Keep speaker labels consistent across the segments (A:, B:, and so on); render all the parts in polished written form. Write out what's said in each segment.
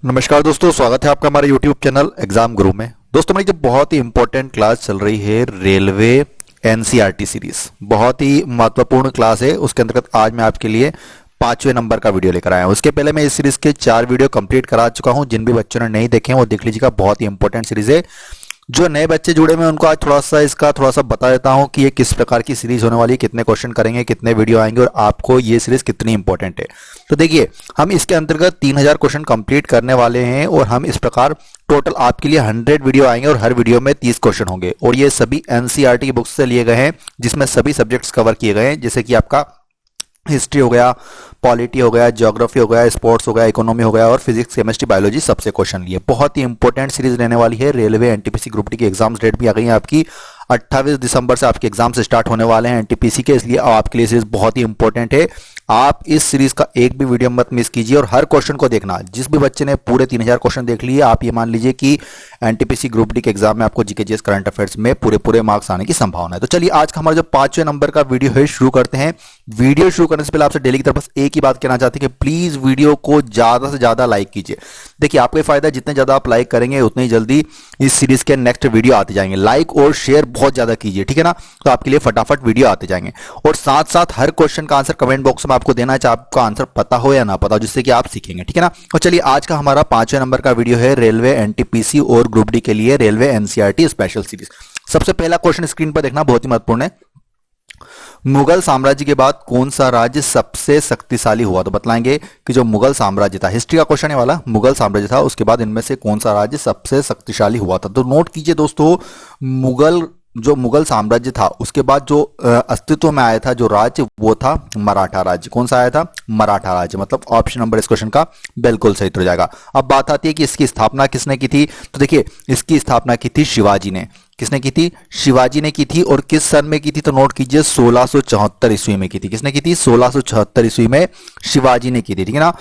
A: नमस्कार दोस्तों, स्वागत है आपका हमारे YouTube चैनल एग्जाम गुरु में। दोस्तों, हमारी जो बहुत ही इंपॉर्टेंट क्लास चल रही है रेलवे एनसीईआरटी सीरीज, बहुत ही महत्वपूर्ण क्लास है। उसके अंतर्गत आज मैं आपके लिए 5वें नंबर का वीडियो लेकर आया हूं। उसके पहले मैं इस सीरीज के 4 वीडियो कंप्लीट करा चुका हूं। जिन भी बच्चों ने नहीं देखे हैं वो देख लीजिएगा, बहुत ही इंपॉर्टेंट सीरीज है। जो नए बच्चे जुड़े हुए उनको आज थोड़ा सा बता देता हूं कि ये किस प्रकार की सीरीज होने वाली है, कितने क्वेश्चन करेंगे, कितने वीडियो आएंगे और आपको ये सीरीज कितनी इंपॉर्टेंट है। तो देखिए, हम इसके अंतर्गत 3000 क्वेश्चन कंप्लीट करने वाले हैं और हम इस प्रकार टोटल आपके लिए 100 वीडियो आएंगे और हर वीडियो में 30 क्वेश्चन होंगे। और ये सभी एनसीईआरटी की बुक्स से लिए गए हैं, जिसमें सभी सब्जेक्ट्स कवर किए गए हैं, जैसे कि आपका हिस्ट्री हो गया, पॉलिटी हो गया, ज्योग्राफी हो गया, स्पोर्ट्स हो गया, इकोनॉमी हो गया और फिजिक्स, केमिस्ट्री, बायोलॉजी सबसे क्वेश्चन लिए। बहुत ही इंपॉर्टेंट सीरीज रहने वाली है। रेलवे एनटीपीसी ग्रुप डी की एग्जाम्स डेट भी आ गई है आपकी। 28 दिसंबर से आपके एग्जाम्स स्टार्ट होने वाले हैं एनटीपीसी के, इसलिए आपके लिए सीरीज बहुत ही इंपॉर्टेंट है। आप इस सीरीज का एक भी वीडियो मत मिस कीजिए और हर क्वेश्चन को देखना। जिस भी बच्चे ने पूरे 3000 क्वेश्चन देख लिए, आप ये मान लीजिए कि एनटीपीसी ग्रुप डी के एग्जाम में आपको जीके जीएस करंट अफेयर्स में पूरे मार्क्स आने की संभावना है। तो चलिए, आज का हमारा जो 5वें नंबर का वीडियो है शुरू करते हैं। वीडियो शुरू करने से पहले आपसे डेली की तरफ बस एक ही बात कहना चाहते हैं कि प्लीज वीडियो को ज्यादा से ज्यादा लाइक कीजिए। देखिए, आपको फायदा, जितने ज्यादा आप लाइक करेंगे उतनी ही जल्दी इस सीरीज के नेक्स्ट वीडियो आते जाएंगे। लाइक और शेयर बहुत ज्यादा कीजिए, ठीक है ना? तो आपके लिए फटाफट वीडियो आते जाएंगे। और साथ साथ हर क्वेश्चन का आंसर कमेंट बॉक्स में आपको देना है, चाहे आपका आंसर पता हो या ना पता हो, जिससे कि आप सीखेंगे, ठीक है ना? और चलिए, आज का हमारा 5वें नंबर का वीडियो है रेलवे एनटीपीसी और ग्रुप डी के लिए रेलवे एनसीईआरटी स्पेशल सीरीज। सबसे पहला क्वेश्चन स्क्रीन पर देखना, बहुत ही महत्वपूर्ण है। मुगल साम्राज्य के बाद कौन सा राज्य सबसे शक्तिशाली हुआ? तो बतलाएंगे कि जो मुगल साम्राज्य था, हिस्ट्री का क्वेश्चन है वाला, मुगल साम्राज्य था, उसके बाद इनमें से कौन सा राज्य सबसे शक्तिशाली हुआ था? तो नोट कीजिए दोस्तों, मुगल साम्राज्य था, उसके बाद जो अस्तित्व में आया था जो राज्य, वो था मराठा राज्य। कौन सा आया था? मराठा राज्य। मतलब ऑप्शन नंबर इस क्वेश्चन का बिल्कुल सही हो जाएगा। अब बात आती है कि इसकी स्थापना किसने की थी? तो देखिए, इसकी स्थापना की थी शिवाजी ने। किसने की थी? शिवाजी ने की थी। और किस सन में की थी? तो नोट कीजिए, 1674 ईस्वी में की थी। किसने की थी? 1674 ईस्वी में शिवाजी ने की थी, ठीक है ना?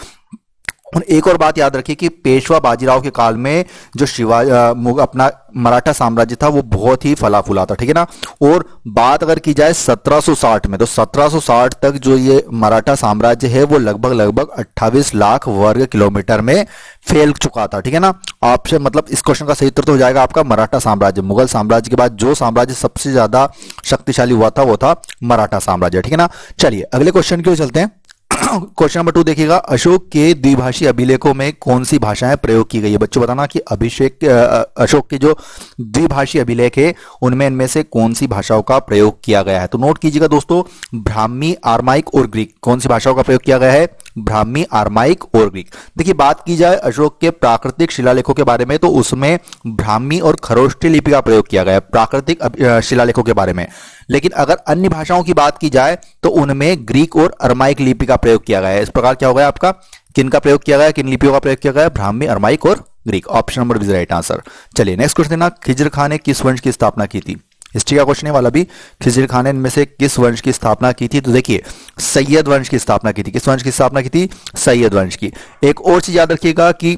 A: और एक और बात याद रखिए कि पेशवा बाजीराव के काल में जो अपना मराठा साम्राज्य था वो बहुत ही फला फूला था, ठीक है ना? और बात अगर की जाए 1760 में, तो 1760 तक जो ये मराठा साम्राज्य है वो लगभग 28 लाख वर्ग किलोमीटर में फैल चुका था, ठीक है ना? ऑप्शन मतलब इस क्वेश्चन का सही उत्तर तो हो जाएगा आपका मराठा साम्राज्य। मुगल साम्राज्य के बाद जो साम्राज्य सबसे ज्यादा शक्तिशाली हुआ था वो था मराठा साम्राज्य, ठीक है ना? चलिए, अगले क्वेश्चन की ओर चलते हैं। क्वेश्चन नंबर 2 देखिएगा, अशोक के द्विभाषी अभिलेखों में कौन सी भाषाएं प्रयोग की गई है? बच्चों बताना कि अशोक के जो द्विभाषी अभिलेख है उनमें इनमें से कौन सी भाषाओं का प्रयोग किया गया है? तो नोट कीजिएगा दोस्तों, ब्राह्मी, आर्माइक और ग्रीक। कौन सी भाषाओं का प्रयोग किया गया है? ब्राह्मी, आर्माइक और ग्रीक। देखिए, बात की जाए अशोक के प्राकृतिक शिलालेखों के बारे में, तो उसमें ब्राह्मी और खरोष्टी लिपि का प्रयोग किया गया है प्राकृतिक शिलालेखों के बारे में। लेकिन अगर अन्य भाषाओं की बात की जाए तो उनमें ग्रीक और अरमाइक लिपि का प्रयोग किया गया है। इस प्रकार क्या हो गया आपका? किन का प्रयोग किया गया? किन लिपियों का प्रयोग किया गया? ब्राह्मी, अरमाइक और Greek. Option number B right answer. चलिए, नेक्स्ट क्वेश्चन देना, खिज्र खान ने किस वंश की स्थापना की थी? हिस्ट्री का क्वेश्चन है वाला भी। खिज्र खान ने इनमें से किस वंश की स्थापना की थी? तो देखिए, सैयद वंश की स्थापना की थी। किस वंश की स्थापना की थी? सैयद वंश की। एक और चीज याद रखिएगा कि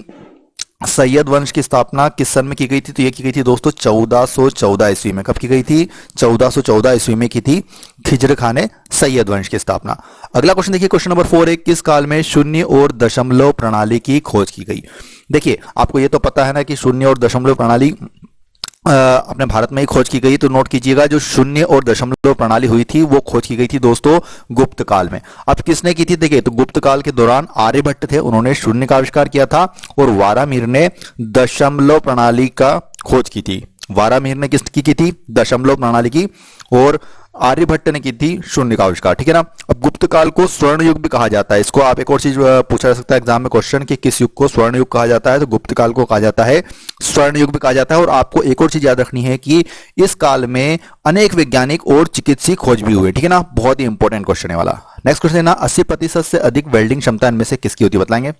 A: सैयद वंश की स्थापना किस सन में की गई थी? तो ये की गई थी दोस्तों 1414 ईस्वी में। कब की गई थी? 1414 ईस्वी में की थी खिज्र खान ने सैयद वंश की स्थापना। अगला क्वेश्चन देखिए, क्वेश्चन नंबर 4 है, किस काल में शून्य और दशमलव प्रणाली की खोज की गई? देखिए, आपको ये तो पता है ना कि शून्य और दशमलव प्रणाली अपने भारत में ही खोज की गई। तो नोट कीजिएगा, जो शून्य और दशमलव प्रणाली हुई थी वो खोज की गई थी दोस्तों गुप्त काल में। अब किसने की थी? देखिए, तो गुप्त काल के दौरान आर्यभट्ट थे, उन्होंने शून्य का आविष्कार किया था। और वारामिहिर ने दशमलव प्रणाली का खोज की थी। वारामिहिर ने किसकी की थी? दशमलव प्रणाली की। और आर्यभट्ट ने की थी शून्य का आविष्कार, ठीक है ना? अब गुप्त काल को स्वर्ण युग भी कहा जाता है। इसको आप एक और चीज पूछा जा सकता है एग्जाम में क्वेश्चन कि किस युग को स्वर्ण युग कहा जाता है? तो गुप्त काल को कहा जाता है स्वर्ण युग भी कहा जाता है। और आपको एक और चीज याद रखनी है कि इस काल में अनेक वैज्ञानिक और चिकित्सीय खोज भी हुए, ठीक है ना? बहुत ही इंपॉर्टेंट क्वेश्चन है वाला। नेक्स्ट क्वेश्चन है ना, 80% से अधिक वेल्डिंग क्षमता इनमें से किसकी होती है? बताएंगे।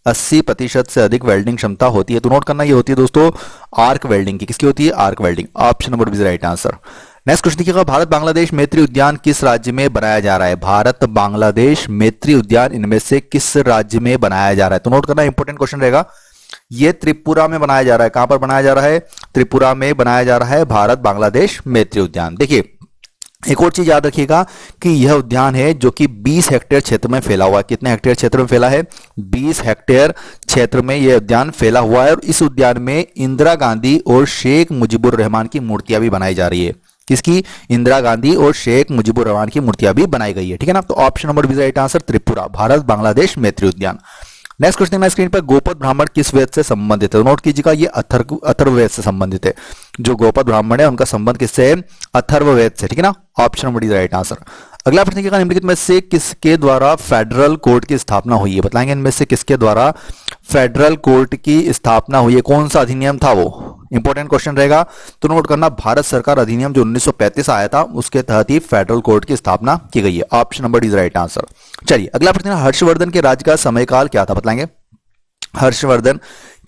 A: 80% से अधिक वेल्डिंग क्षमता होती है, तो नोट करना, ये होती है दोस्तों आर्क वेल्डिंग की। किसकी होती है? Arc welding. Option number B right answer. Next question देखिएगा, भारत बांग्लादेश मैत्री उद्यान किस राज्य में बनाया जा रहा है? भारत बांग्लादेश मैत्री उद्यान इनमें से किस राज्य में बनाया जा रहा है? तो नोट करना, इंपॉर्टेंट क्वेश्चन रहेगा। ये त्रिपुरा में बनाया जा रहा है। कहां पर बनाया जा रहा है? त्रिपुरा में बनाया जा रहा है भारत बांग्लादेश मैत्री उद्यान। देखिए, एक और चीज याद रखिएगा कि यह उद्यान है जो कि 20 हेक्टेयर क्षेत्र में फैला हुआ है। कितने हेक्टेयर क्षेत्र में फैला है? 20 हेक्टेयर क्षेत्र में यह उद्यान फैला हुआ है। और इस उद्यान में इंदिरा गांधी और शेख मुजीबुर रहमान की मूर्तियां भी बनाई जा रही है। किसकी? इंदिरा गांधी और शेख मुजीबुर रहमान की मूर्तियां भी बनाई गई है। ठीक है ना? तो option number B right answer, Tripura, Bharat Bangladesh Maitri Udyan. Next question है स्क्रीन पर, गोपद ब्राह्मण किस वेद से संबंधित है? नोट कीजिएगा, ये अथर्ववेद से संबंधित है। जो गोपद ब्राह्मण है उनका संबंध किससे है? अथर्ववेद से। ठीक है ना? Option number D right answer. अगला प्रश्न क्या, निम्नलिखित में से किसके द्वारा फेडरल कोर्ट की स्थापना हुई है? बताएंगे इनमें से किसके द्वारा फेडरल कोर्ट की स्थापना हुई है? कौन सा अधिनियम था वो? इंपॉर्टेंट क्वेश्चन रहेगा, तो नोट करना, भारत सरकार अधिनियम जो 1935 आया था उसके तहत ही फेडरल कोर्ट की स्थापना की गई है। Option number D right answer. चलिए अगला प्रश्न, हर्षवर्धन के राज्य का समयकाल क्या था? बताएंगे हर्षवर्धन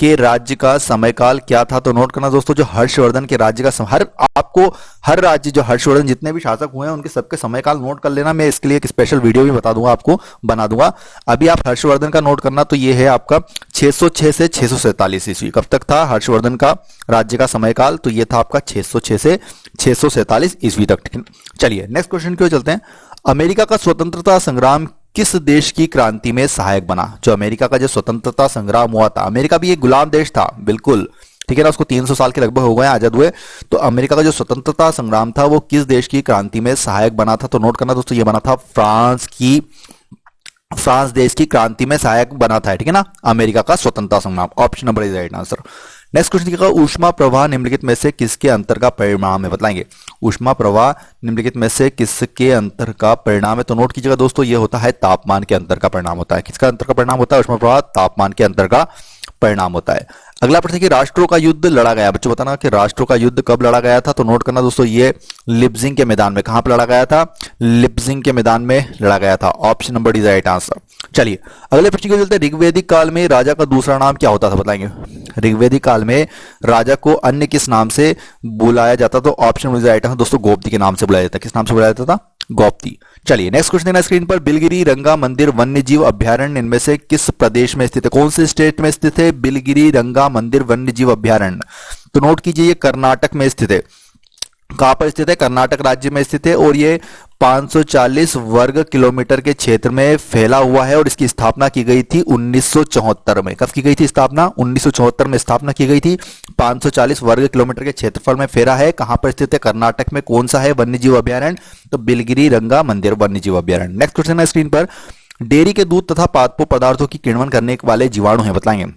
A: के राज्य का समयकाल क्या था? तो नोट करना दोस्तों, जो हर्षवर्धन के राज्य का आपको हर राज्य, जो हर्षवर्धन जितने भी शासक हुए हैं उनके सबके समयकाल नोट कर लेना। मैं इसके लिए एक स्पेशल वीडियो भी बता दूंगा, आपको बना दूंगा। अभी आप हर्षवर्धन का नोट करना, तो ये है आपका 606 से 647 ईस्वी। कब तक था हर्षवर्धन का राज्य का समयकाल? तो ये था आपका 606 से 647 ईस्वी तक। चलिए नेक्स्ट क्वेश्चन की ओर चलते हैं। अमेरिका का स्वतंत्रता संग्राम किस देश की क्रांति में सहायक बना? जो अमेरिका का जो स्वतंत्रता संग्राम हुआ था, अमेरिका भी एक गुलाम देश था, बिल्कुल ठीक है ना, उसको 300 साल के लगभग हो गए आजाद हुए। तो अमेरिका का जो स्वतंत्रता संग्राम था वो किस देश की क्रांति में सहायक बना था? तो नोट करना दोस्तों, ये बना था फ्रांस देश की क्रांति में सहायक बना था। ठीक है ना, अमेरिका का स्वतंत्रता संग्राम। Option number is right answer. Next question क्या, ऊष्मा प्रवाह निम्नलिखित में से किसके अंतर का परिणाम है? बताएंगे ऊष्मा प्रवाह निम्नलिखित में से किसके अंतर का परिणाम है? तो नोट कीजिएगा दोस्तों, ये होता है तापमान के अंतर का परिणाम होता है। किसका अंतर का परिणाम होता है? ऊष्मा प्रवाह तापमान के अंतर का परिणाम होता है। अगला प्रश्न कि राष्ट्रों का युद्ध लड़ा गया, बच्चों बताना कि राष्ट्रों का युद्ध कब लड़ा गया था? तो नोट करना दोस्तों, ये लिप्जिंग के मैदान में। कहां पर लड़ा गया था? लिप्जिंग के मैदान में लड़ा गया था। Option number is right answer. चलिए अगले प्रश्न की ओर चलते हैं। ऋग्वैदिक काल में राजा का दूसरा नाम क्या होता था? बताएंगे ऋग्वैदिक काल में राजा को अन्य किस नाम से बुलाया जाता? तो option number is right answer दोस्तों, गोप्ती के नाम से बुलाया जाता। किस नाम से बुलाया जाता था? गोप्ती। चलिए नेक्स्ट क्वेश्चन है स्क्रीन पर, बिलगिरी रंगा मंदिर वन्यजीव अभ्यारण्य इनमें से किस प्रदेश में स्थित है? कौन से स्टेट में स्थित है बिलगिरी रंगा मंदिर वन्यजीव अभ्यारण्य? तो नोट कीजिए, ये कर्नाटक में स्थित है। कहां पर स्थित है? कर्नाटक राज्य में स्थित है। और ये 540 वर्ग किलोमीटर के क्षेत्र में फैला हुआ है। और इसकी स्थापना की गई थी 1974 में। कब की गई थी स्थापना? 1974 में स्थापना की गई थी। 540 वर्ग किलोमीटर के क्षेत्रफल में फैला है। कहां पर स्थित है? कर्नाटक में। कौन सा है वन्यजीव अभ्यारण्य? तो बिलगिरी रंगा मंदिर वन्यजीव अभ्यारण्य। नेक्स्ट क्वेश्चन है स्क्रीन पर, डेयरी के दूध तथा पादप पदार्थों की किण्वन करने वाले जीवाणु हैं? बताएंगे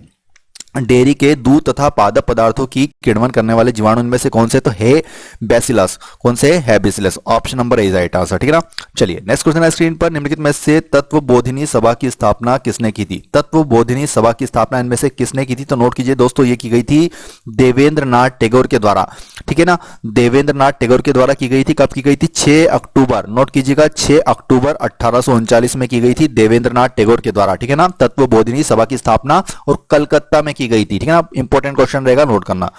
A: डेयरी के दूध तथा पादप पदार्थों की किण्वन करने वाले जीवाणु इनमें से कौन से? तो है बैसिलस। कौन से? है bacillus. Option number is right answer. ठीक है ना। चलिए नेक्स्ट क्वेश्चन है स्क्रीन पर, निम्नलिखित में से तत्वबोधिनी सभा की स्थापना किसने की थी? तत्वबोधिनी सभा की स्थापना इनमें से किसने की थी? तो नोट कीजिए दोस्तों, ये की गई थी देवेंद्र नाथ टैगोर के द्वारा। ठीक है ना, देवेंद्र नाथ टैगोर के द्वारा की गई थी। कब की गई थी? 6 अक्टूबर, नोट कीजिएगा 6 अक्टूबर 1839 में की गई थी देवेंद्र नाथ टैगोर के द्वारा। ठीक है ना, तत्वबोधिनी सभा की स्थापना और कलकत्ता में की गई थी। ठीक है ना, इंपॉर्टेंट क्वेश्चन रहेगा, नोट करना।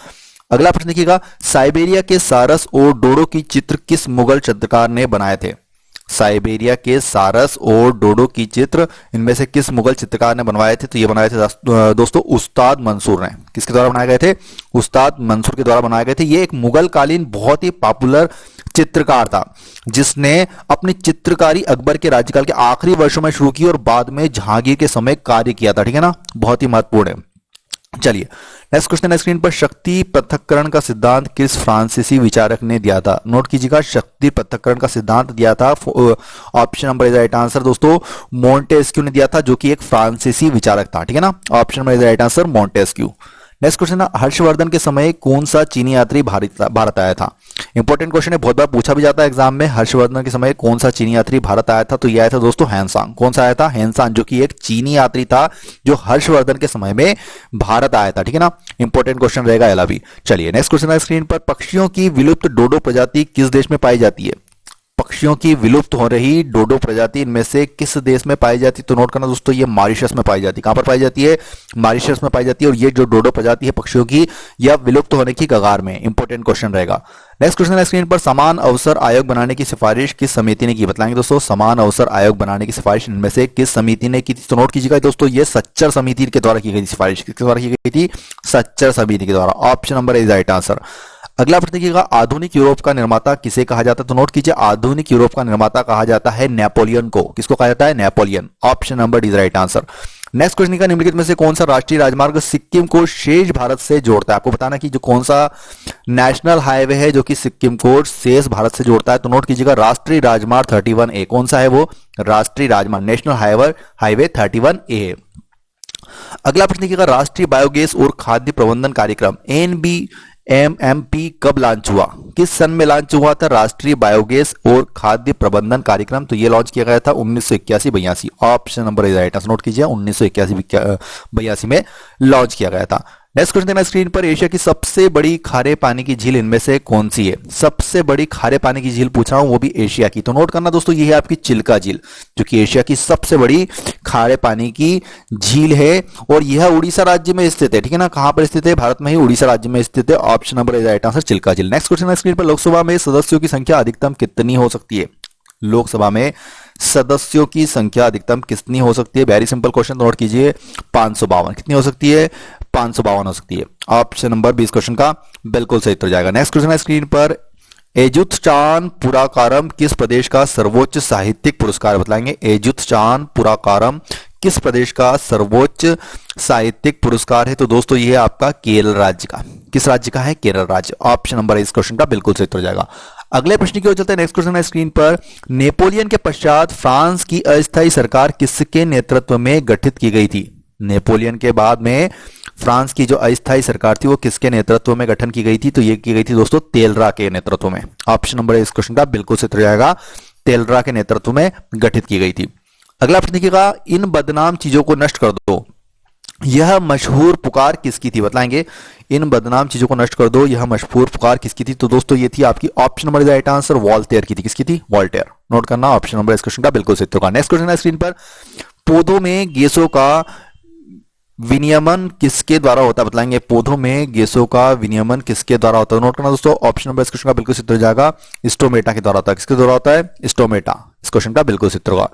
A: अगला प्रश्न देखिएगा, साइबेरिया के सारस और डोडो की चित्र किस मुगल चित्रकार ने बनाए थे? साइबेरिया के सारस और डोडो की चित्र इनमें से किस मुगल चित्रकार ने बनवाए थे? तो ये बनाए थे दोस्तों उस्ताद मंसूर ने। किसके द्वारा बनाए गए थे? उस्ताद मंसूर के द्वारा बनाए गए थे। ये एक मुगल कालीन बहुत ही पॉपुलर चित्रकार था, जिसने अपनी चित्रकारी अकबर के राज्यकाल के आखिरी वर्षों में शुरू की और बाद में जहांगीर के समय कार्य किया था। ठीक है ना, बहुत ही महत्वपूर्ण है। चलिए नेक्स्ट क्वेश्चन है स्क्रीन पर, शक्ति पृथक्करण का सिद्धांत किस फ्रांसीसी विचारक ने दिया था? नोट कीजिएगा, शक्ति पृथक्करण का सिद्धांत दिया था, option number is right answer दोस्तों, मोंटेस्क्यू ने दिया था, जो कि एक फ्रांसीसी विचारक था। ठीक है ना, option number is right answer, Montesquieu. Next question है, हर्षवर्धन के समय कौन सा चीनी यात्री भारत आया था? इंपॉर्टेंट क्वेश्चन है, बहुत बार पूछा भी जाता है एग्जाम में। हर्षवर्धन के समय कौन सा चीनी यात्री भारत आया था? तो यह आया था दोस्तों हैंसांग। कौन सा आया था? हैंसांग, जो कि एक चीनी यात्री था जो हर्षवर्धन के समय में भारत आया था। ठीक है ना, इंपॉर्टेंट क्वेश्चन रहेगा एला भी। चलिए नेक्स्ट क्वेश्चन है स्क्रीन पर, पक्षियों की विलुप्त डोडो प्रजाति किस देश में पाई जाती है? पक्षियों की विलुप्त हो रही डोडो प्रजाति इनमें से किस देश में पाई जाती है? तो नोट करना दोस्तों, ये मॉरिशस में पाई जाती है। कहां पर पाई जाती है? मॉरिशस में पाई जाती है। और ये जो डोडो प्रजाति है पक्षियों की, यह विलुप्त होने की कगार में। इंपॉर्टेंट क्वेश्चन रहेगा। नेक्स्ट क्वेश्चन है स्क्रीन पर, समान अवसर आयोग बनाने की सिफारिश किस समिति ने की? बताएंगे दोस्तों, समान अवसर आयोग बनाने की सिफारिश इनमें से किस समिति ने की थी? तो नोट कीजिएगा दोस्तों, ये सच्चर समिति के द्वारा की गई थी सिफारिश। किसके द्वारा की गई थी? सच्चर समिति के द्वारा। Option number is right answer. अगला प्रश्न देखिएगा, आधुनिक यूरोप का निर्माता किसे कहा जाता है? तो नोट कीजिए, आधुनिक यूरोप का निर्माता कहा जाता है नेपोलियन को। किसको कहा जाता है? Napoleon. Option number D is right answer. Next question का, निम्नलिखित में से कौन सा राष्ट्रीय राजमार्ग सिक्किम को शेष भारत से जोड़ता है? आपको बताना कि जो कौन सा नेशनल हाईवे है जो कि सिक्किम को शेष भारत से जोड़ता है। तो नोट कीजिएगा, राष्ट्रीय राजमार्ग 31A। कौन सा है वो? राष्ट्रीय राजमार्ग, नेशनल हाईवे 31A। अगला प्रश्न देखिएगा, राष्ट्रीय बायोगैस और खाद्य प्रबंधन कार्यक्रम NBMMP कब लॉन्च हुआ? किस सन में लॉन्च हुआ था राष्ट्रीय बायोगैस और खाद्य प्रबंधन कार्यक्रम? तो ये लॉन्च किया गया था 1981-82। Option number is right answer. Note कीजिए, 1981-82 में लॉन्च किया गया था। नेक्स्ट क्वेश्चन देखना स्क्रीन पर, एशिया की सबसे बड़ी खारे पानी की झील इनमें से कौन सी है? सबसे बड़ी खारे पानी की झील पूछ रहा हूं, वो भी एशिया की। तो नोट करना दोस्तों, ये है आपकी चिल्का झील, जो कि एशिया की सबसे बड़ी खारे पानी की झील है और यह उड़ीसा राज्य में स्थित है। ठीक है ना, कहां पर स्थित है? भारत में ही उड़ीसा राज्य में स्थित है। Option number is right answer, Chilka झील। नेक्स्ट क्वेश्चन स्क्रीन पर, लोकसभा में सदस्यों की संख्या अधिकतम कितनी हो सकती है? लोकसभा में सदस्यों की संख्या अधिकतम कितनी हो सकती है? वेरी सिंपल क्वेश्चन, नोट कीजिए, 552। कितनी हो सकती है? 552 हो सकती है। ऑप्शन नंबर 20 क्वेश्चन का बिल्कुल सही उत्तर जाएगा। नेक्स्ट क्वेश्चन है स्क्रीन पर, एजुतचान पुरस्कारम किस प्रदेश का सर्वोच्च साहित्यिक पुरस्कार? बताएंगे, एजुतचान पुरस्कारम किस प्रदेश का सर्वोच्च साहित्यिक पुरस्कार है? तो दोस्तों ये आपका केरल राज्य का। किस राज्य का है? केरल राज्य। ऑप्शन नंबर इस क्वेश्चन का बिल्कुल सही उत्तर जाएगा। अगले प्रश्न की ओर चलते हैं। नेक्स्ट क्वेश्चन है स्क्रीन पर, नेपोलियन के पश्चात फ्रांस की अस्थायी सरकार किसके नेतृत्व में गठित की गई थी? नेपोलियन के बाद में फ्रांस की जो अस्थायी सरकार थी वो किसके नेतृत्व में गठन की गई थी? तो ये की गई थी दोस्तों तेलरा के नेतृत्व में। ऑप्शन नंबर इस क्वेश्चन का बिल्कुल सही उत्तर जाएगा, तेलरा के नेतृत्व में गठित की गई थी। अगला प्रश्न देखिएगा, इन बदनाम चीजों को नष्ट कर दो, यह मशहूर पुकार किसकी थी? बताएंगे, इन बदनाम चीजों को नष्ट कर दो, यह मशहूर पुकार किसकी थी? तो दोस्तों ये थी आपकी option number right answer, Voltaire की थी। किसकी थी? वॉल्टेयर। नोट करना, ऑप्शन नंबर इस क्वेश्चन का बिल्कुल सही होगा। नेक्स्ट क्वेश्चन है स्क्रीन पर, पौधों में गैसों का विनियमन किसके द्वारा होता है? बताएंगे, पौधों में गैसों का विनियमन किसके द्वारा होता है? नोट करना दोस्तों, ऑप्शन नंबर इस क्वेश्चन का बिल्कुल सही हो जाएगा, स्टोमेटा के द्वारा होता है। किसके द्वारा होता है? स्टोमेटा। इस क्वेश्चन का बिल्कुल सही होगा।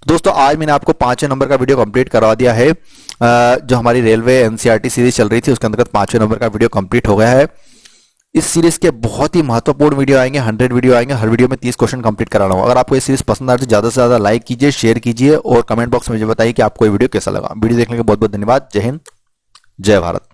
A: दोस्तों आज मैंने आपको 5वें नंबर का वीडियो कंप्लीट करवा दिया है। जो हमारी रेलवे एनसीईआरटी सीरीज चल रही थी उसके अंतर्गत 5वें नंबर का वीडियो कंप्लीट हो गया है। इस सीरीज के बहुत ही महत्वपूर्ण वीडियो आएंगे, 100 वीडियो आएंगे, हर वीडियो में 30 क्वेश्चन कंप्लीट कराना होगा। अगर आपको ये सीरीज पसंद आ रही है तो ज्यादा से ज्यादा लाइक कीजिए, शेयर कीजिए और कमेंट बॉक्स में मुझे बताइए कि आपको ये वीडियो कैसा लगा। वीडियो देखने के बहुत बहुत धन्यवाद। जय हिंद, जय भारत।